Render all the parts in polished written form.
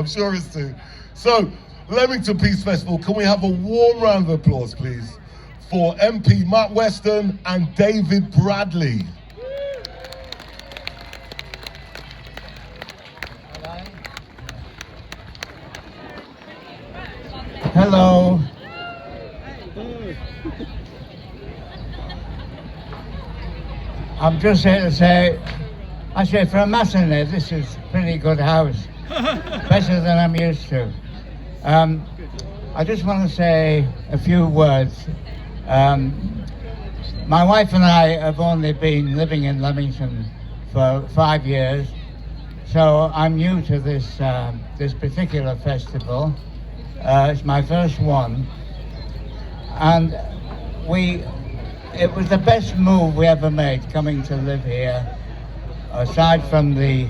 I'm sure it's too. So, Leamington Peace Festival, can we have a warm round of applause, please, for MP Matt Weston and David Bradley. Hello. I'm just here to say, actually for a matinee, this is a pretty good house. Better than I'm used to. I just want to say a few words. My wife and I have only been living in Leamington for 5 years, so I'm new to this particular festival. It's my first one, and it was the best move we ever made coming to live here, aside from the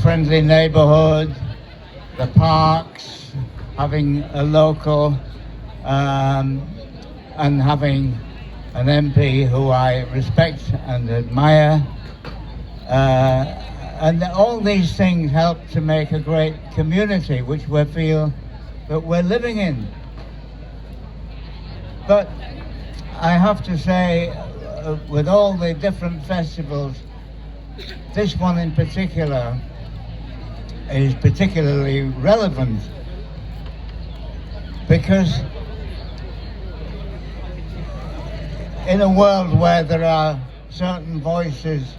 friendly neighborhood, the parks, having a local, and having an MP who I respect and admire. And all these things help to make a great community, which we feel that we're living in. But I have to say, with all the different festivals, this one in particular is particularly relevant because in a world where there are certain voices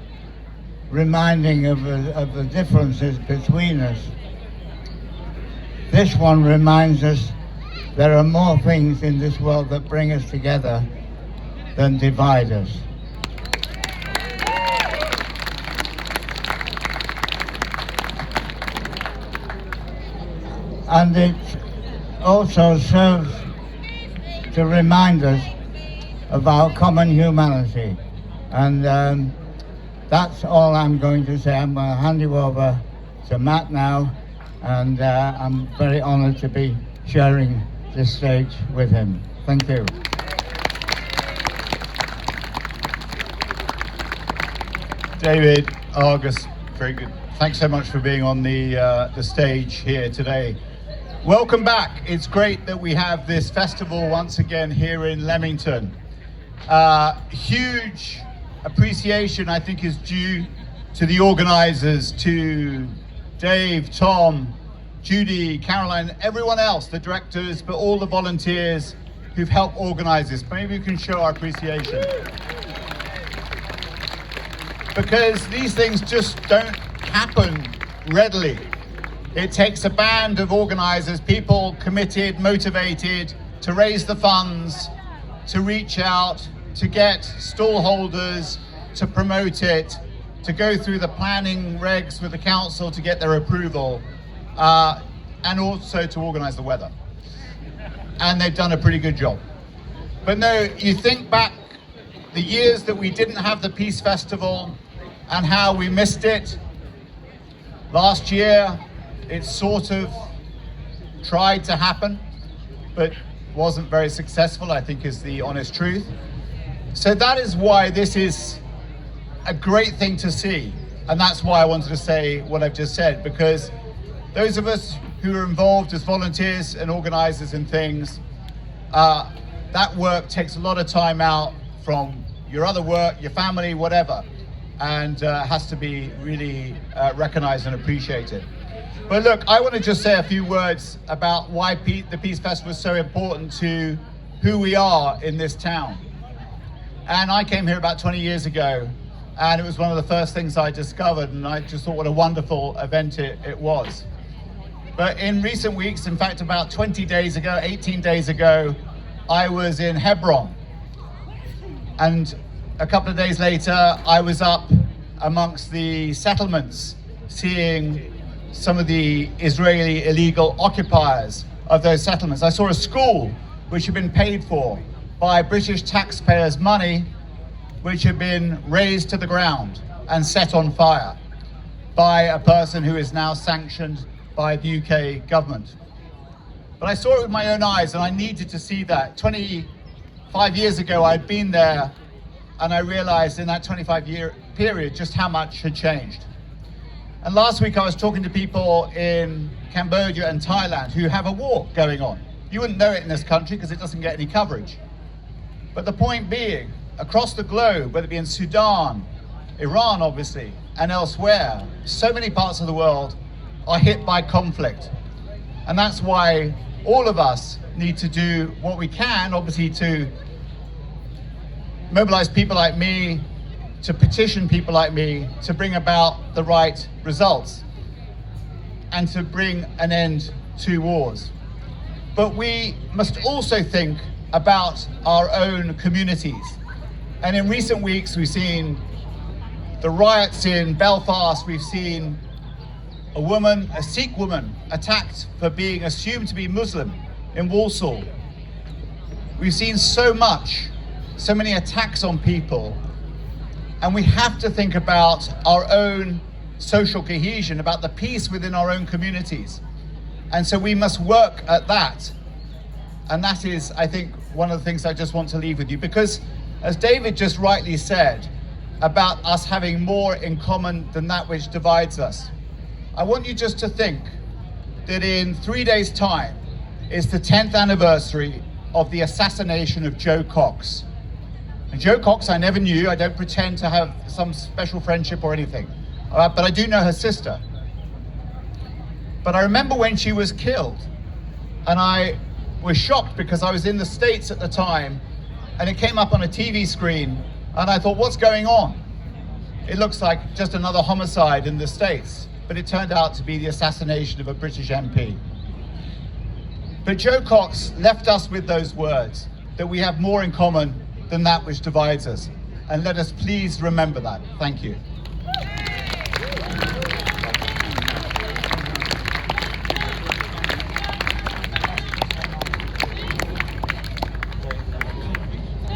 reminding of the differences between us, this one reminds us there are more things in this world that bring us together than divide us. And it also serves to remind us of our common humanity. And that's all I'm going to say. I'm going to hand you over to Matt now, and I'm very honored to be sharing this stage with him. Thank you. David, Argus, very good. Thanks so much for being on the stage here today. Welcome back. It's great that we have this festival once again here in Leamington. Huge appreciation, I think, is due to the organizers, to Dave, Tom, Judy, Caroline, everyone else, the directors, but all the volunteers who've helped organize this. Maybe we can show our appreciation. Because these things just don't happen readily. It takes a band of organizers, people committed, motivated to raise the funds, to reach out, to get stall holders, to promote it, to go through the planning regs with the council to get their approval, and also to organize the weather. And they've done a pretty good job. But no, you think back the years that we didn't have the Peace Festival and how we missed it. Last year, it sort of tried to happen, but wasn't very successful, I think is the honest truth. So that is why this is a great thing to see. And that's why I wanted to say what I've just said, because those of us who are involved as volunteers and organizers and things, that work takes a lot of time out from your other work, your family, whatever, and has to be really recognized and appreciated. But look, I want to just say a few words about why the Peace Festival is so important to who we are in this town. And I came here about 20 years ago, and it was one of the first things I discovered, and I just thought what a wonderful event it was. But in recent weeks, in fact about 20 days ago, 18 days ago, I was in Hebron. And a couple of days later, I was up amongst the settlements, seeing some of the Israeli illegal occupiers of those settlements. I saw a school which had been paid for by British taxpayers' money, which had been razed to the ground and set on fire by a person who is now sanctioned by the UK government. But I saw it with my own eyes, and I needed to see that. 25 years ago, I'd been there, and I realized in that 25-year period just how much had changed. And last week I was talking to people in Cambodia and Thailand who have a war going on. You wouldn't know it in this country because it doesn't get any coverage. But the point being, across the globe, whether it be in Sudan, Iran obviously, and elsewhere, so many parts of the world are hit by conflict. And that's why all of us need to do what we can, obviously, to mobilize people like me, to petition people like me, to bring about the right results and to bring an end to wars. But we must also think about our own communities. And in recent weeks, we've seen the riots in Belfast, we've seen a woman, a Sikh woman, attacked for being assumed to be Muslim in Walsall. We've seen so many attacks on people, and we have to think about our own social cohesion, about the peace within our own communities. And so we must work at that. And that is, I think, one of the things I just want to leave with you, because as David just rightly said about us having more in common than that which divides us, I want you just to think that in 3 days' time is the 10th anniversary of the assassination of Joe Cox. And Joe Cox I never knew. I don't pretend to have some special friendship or anything, but I do know her sister. But I remember when she was killed, and I was shocked because I was in the States at the time, and it came up on a TV screen, and I thought, what's going on? It looks like just another homicide in the States, but it turned out to be the assassination of a British MP. But Joe Cox left us with those words, that we have more in common than that which divides us. And let us please remember that. Thank you.